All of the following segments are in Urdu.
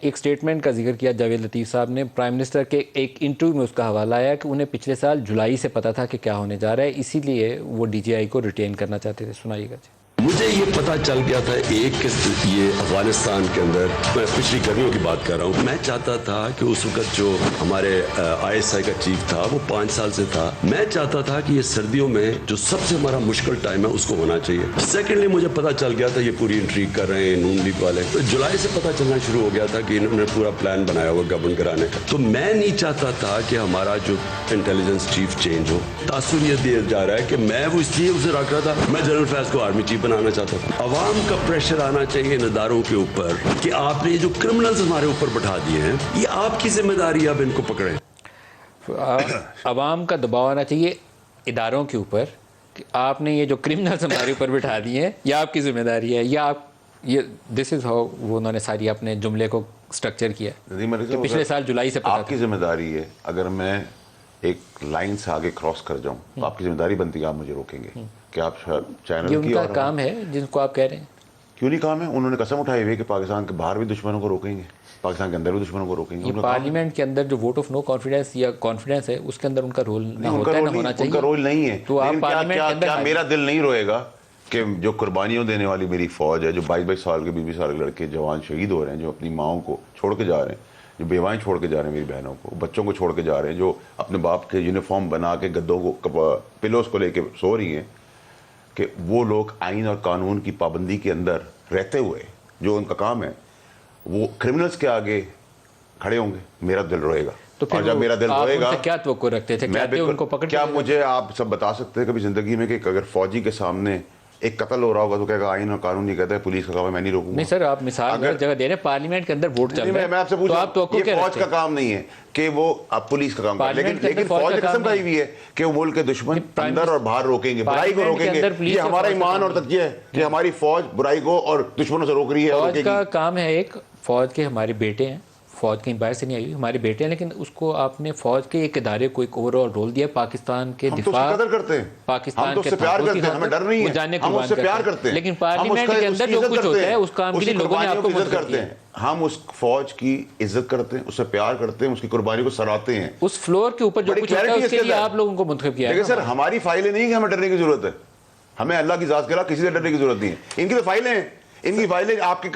ایک سٹیٹمنٹ کا ذکر کیا جاوید لطیف صاحب نے، پرائم منسٹر کے ایک انٹرویو میں اس کا حوالہ آیا کہ انہیں پچھلے سال جولائی سے پتا تھا کہ کیا ہونے جا رہا ہے، اسی لیے وہ ڈی جی آئی کو ریٹین کرنا چاہتے تھے. سنائیے گا جی. مجھے یہ پتا چل گیا تھا ایک کہ یہ افغانستان کے اندر، میں پچھلی گرمیوں کی بات کر رہا ہوں، میں چاہتا تھا کہ اس وقت جو ہمارے آئی ایس آئی کا چیف تھا وہ 5 سال سے تھا، میں چاہتا تھا کہ یہ سردیوں میں جو سب سے ہمارا مشکل ٹائم ہے اس کو ہونا چاہیے. سیکنڈلی مجھے پتا چل گیا تھا یہ پوری انٹریگ کر رہے ہیں نون لیگ والے، تو جولائی سے پتا چلنا شروع ہو گیا تھا کہ انہوں نے پورا پلان بنایا ہوا گورن کرانے کا. تو میں نہیں چاہتا تھا کہ ہمارا جو انٹیلیجنس چیف چینج ہو. تاثر یہ دیا جا رہا ہے کہ میں وہ اس لیے اسے رکھ رہا تھا، میں جنرل فیض کو آرمی چیف بنانا چاہتا تھا. عوام کا پریشر آنا چاہیے ان اداروں کے اوپر کہ آپ نے یہ جو کرمنلز ہمارے اوپر بٹھا دیے ہیں یہ آپ کی ذمہ داری ہے، اب ان کو پکڑیں. عوام کا دباؤ آنا چاہیے اداروں کے اوپر کہ آپ نے یہ جو کرمنلز ہمارے اوپر بٹھا دیے ہیں یہ آپ کی ذمہ داری ہے، یا آپ یہ دس از ہاؤ وہ انہوں نے ساری اپنے جملے کو اسٹرکچر کیا کہ پچھلے سال جولائی سے آپ کی ذمہ داری ہے. اگر میں ایک لائن سے آگے کراس کر جاؤں تو آپ کی ذمہ داری بنتی ہے آپ مجھے روکیں گے کہ آپ چینل کی. یہ ان کا کام ہے جن کو آپ کہہ رہے ہیں. کیوں نہیں کام ہے؟ انہوں نے قسم اٹھائی ہوئی کہ پاکستان کے باہر بھی دشمنوں کو روکیں گے، پاکستان کے اندر بھی دشمنوں کو روکیں گے. یہ پارلیمنٹ کے اندر جو ووٹ آف نو کانفیڈنس یا کانفیڈنس ہے اس کے اندر ان کا رول نہ ہوتا ہے نہ ہونا چاہیے. ان کا رول نہیں ہے. تو آپ پارلیمنٹ کے اندر کیا میرا دل نہیں روئے گا کہ جو قربانیوں دینے والی میری فوج ہے، جو 22 سال کے 20 سال کے لڑکے جوان شہید ہو رہے ہیں، جو اپنی ماؤں کو چھوڑ کے جا رہے ہیں، جو بیوائیں چھوڑ کے جا رہے ہیں، میری بہنوں کو، بچوں کو چھوڑ کے جا رہے ہیں، جو اپنے باپ کے یونیفارم بنا کے گدوں کو پلوز کو لے کے سو رہی ہیں، کہ وہ لوگ آئین اور قانون کی پابندی کے اندر رہتے ہوئے جو ان کا کام ہے وہ کرمنلز کے آگے کھڑے ہوں گے. میرا دل روئے گا. تو اور جب میرا دل روئے گا کیا توقع رکھتے تھے؟ کیا مجھے آپ سب بتا سکتے ہیں کبھی زندگی میں کہ اگر فوجی کے سامنے ایک قتل ہو رہا ہوگا تو کہے گا آئین اور قانون نہیں کہتا ہے، پولیس کا کام ہے، میں نہیں روکوں گا؟ نہیں سر، آپ مثال ہر جگہ دے رہے ہیں، پارلیمنٹ کے اندر ووٹ چل رہا ہے. میں آپ سے پوچھ رہا ہوں، یہ فوج کا کام نہیں ہے کہ وہ اب پولیس کا کام کرے، لیکن فوج نے قسم کھائی ہوئی ہے کہ وہ ملک کے دشمن اندر اور باہر روکیں گے، برائی کو روکیں گے. یہ ہمارا ایمان اور تقیہ ہے کہ ہماری فوج برائی کو اور دشمنوں سے روک رہی ہے. فوج کا کام ہے، ایک فوج کے ہمارے بیٹے ہیں، فوج کہیں باہر سے نہیں آئی ہوئی، ہمارے بیٹے ہیں، لیکن اس کو آپ نے فوج کے ایک ادارے کو ایک اوور آل رول دیا پاکستان کے دفاع. ہم تو قدر کرتے ہیں، پاکستان کے پیار کرتے ہیں، ہمیں ڈر نہیں ہے، ہم اس سے پیار کرتے ہیں. لیکن پارلیمنٹ کے اندر جو کچھ ہوتا ہے اس کام کے لیے لوگوں نے آپ کو عزت کرتے ہیں. ہم اس فوج کی عزت کرتے ہیں، اس سے پیار کرتے ہیں، اس کی قربانی کو سراہتے ہیں. اس فلور کے اوپر جو کچھ ہوتا ہے اس کے لیے آپ لوگوں کو منتخب کیا ہے. لیکن سر ہماری فائلیں نہیں کہ ہمیں ڈرنے کی ضرورت ہے. ہمیں اللہ کی ذات کے علاوہ کسی سے ڈرنے کی ضرورت نہیں ہے. ان کی تو فائلیں ہیں، ان کی فائلیں آپ کے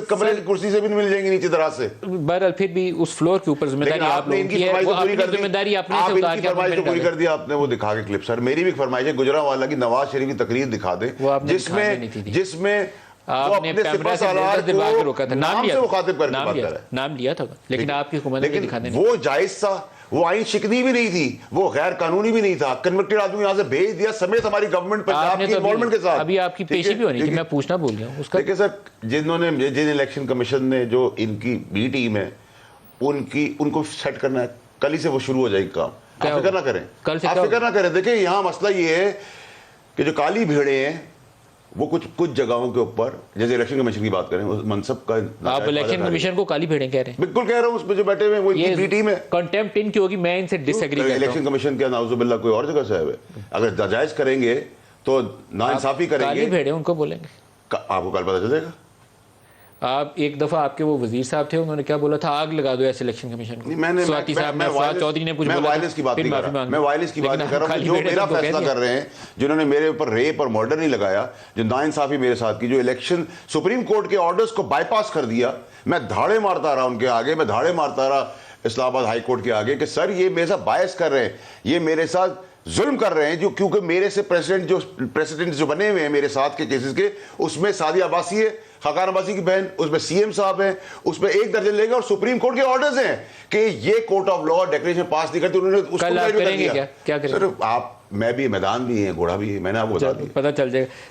کمرے کی کرسی سے بھی مل جائیں گی نیچے دراز سے. بہرحال پھر بھی اس فلور کے اوپر ذمہ داری آپ لوگوں کی ہے، وہ اپنی ذمہ داری اپنے سے اتار کے فرمائش پوری کر دیا آپ نے. وہ دکھا کے کلپ، سر میری بھی فرمائش ہے گجرانوالہ کی نواز شریف کی تقریر دکھا دیں جس میں آپ نے کیمرہ سے دبا کے روکا تھا، نام لیا تھا، لیکن آپ کی حکومت نے دکھانے نہیں. وہ جائز تھا، وہ آئین شکنی بھی نہیں تھی، وہ غیر قانونی بھی نہیں تھا. کنوکٹڈ آدمی یہاں سے بھیج دیا سمیت ہماری گورنمنٹ پنجاب کی انوالومنٹ کے ساتھ. ابھی آپ کی پیشی بھی ہونی تھی، میں پوچھنا بھول گیا ہوں اس کا. دیکھیں سر، جن الیکشن کمیشن نے جو ان کی بی ٹیم ہے ان کو سیٹ کرنا ہے، کل ہی سے وہ شروع ہو جائے گی کام. آپ فکر نہ کریں، آپ فکر نہ کریں. دیکھیں یہاں مسئلہ یہ ہے کہ جو کالی بھیڑے ہیں وہ کچھ جگہوں کے اوپر، جیسے الیکشن کمیشن کی بات کریں، منصب کا آپ الیکشن کمیشن کو کالی بھیڑیں کہہ رہے ہیں. بالکل کہہ رہا ہوں، اس پہ جو بیٹھے ہوئے وہ بی ٹیم ہے. کنٹمپٹ ان کی ہوگی، میں ان سے ڈس ایگری کرتا ہوں. الیکشن کمیشن کیا نعوذ باللہ کوئی اور جگہ سے ہے؟ اگر ناجائز کریں گے تو ناانصافی کریں گے. کالی بھیڑیں ان کو بولیں گے. آپ کو کل پتہ چلے گا. آپ ایک دفعہ آپ کے وہ وزیر صاحب تھے، انہوں نے کیا بولا تھا، آگ لگا دو ایسے الیکشن کمیشن کو. سواتی صاحب نے، فواد چودھری نے کچھ بولا. میں وائلنس کی بات نہیں کر رہا، میں وائلنس کی بات نہیں کر رہا ہوں. جو میرا فیصلہ کر رہے ہیں، جنہوں نے میرے اوپر ریپ اور مرڈر نہیں لگایا، جو ناانصافی میرے ساتھ کی، جو الیکشن سپریم کورٹ کے آرڈرز کو بائی پاس کر دیا، میں دھاڑے مارتا رہا ان کے آگے، میں دھاڑے مارتا رہا اسلام آباد ہائی کورٹ کے آگے کہ سر یہ میرے ساتھ باعث کر رہے ہیں، یہ میرے ساتھ ظلم کر رہے ہیں. جو کیونکہ میرے سے پریسیڈنٹ جو بنے ہوئے ہیں میرے ساتھ کے کیسز کے، اس میں سعدیہ عباسی ہے، خاقان عباسی کی بہن، اس میں سی ایم صاحب ہیں، اس میں 1 درجن لے گا، اور سپریم کورٹ کے آرڈرز ہیں کہ یہ کورٹ آف لا ڈیکلیریشن پاس نہیں کرتے. انہوں نے اس کو کریں گے کیا کریں؟ سر آپ، میں بھی میدان بھی ہیں، گھوڑا بھی ہے، میں نے آپ کو بتا دیا. پتہ چل جائے گا.